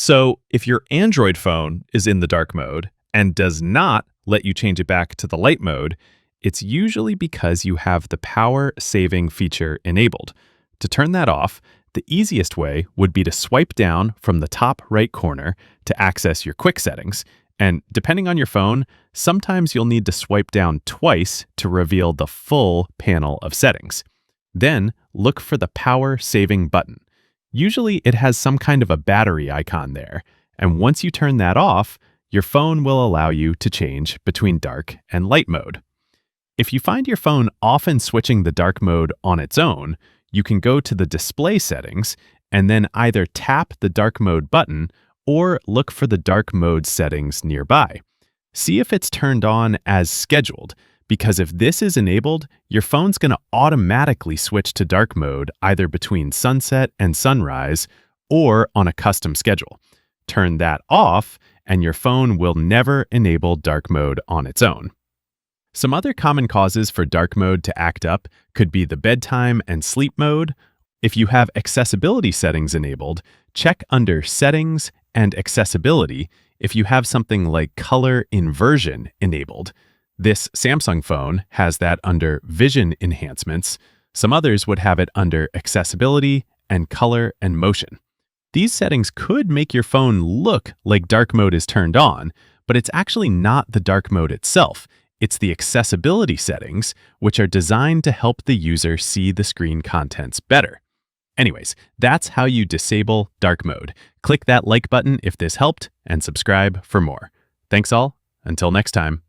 So, if your Android phone is in the dark mode and does not let you change it back to the light mode, it's usually because you have the power saving feature enabled. To turn that off, the easiest way would be to swipe down from the top right corner to access your quick settings. And depending on your phone, sometimes you'll need to swipe down twice to reveal the full panel of settings. Then look for the power saving button. Usually it has some kind of a battery icon there, and once you turn that off, your phone will allow you to change between dark and light mode. If you find your phone often switching the dark mode on its own, you can go to the display settings and then either tap the dark mode button or look for the dark mode settings nearby. See if it's turned on as scheduled, because if this is enabled, your phone's going to automatically switch to dark mode either between sunset and sunrise or on a custom schedule. Turn that off, and your phone will never enable dark mode on its own. Some other common causes for dark mode to act up could be the bedtime and sleep mode. If you have accessibility settings enabled, check under Settings and Accessibility if you have something like color inversion enabled. This Samsung phone has that under Vision Enhancements. Some others would have it under Accessibility and Color and Motion. These settings could make your phone look like dark mode is turned on, but it's actually not the dark mode itself. It's the accessibility settings, which are designed to help the user see the screen contents better. Anyways, that's how you disable dark mode. Click that like button if this helped and subscribe for more. Thanks all. Until next time.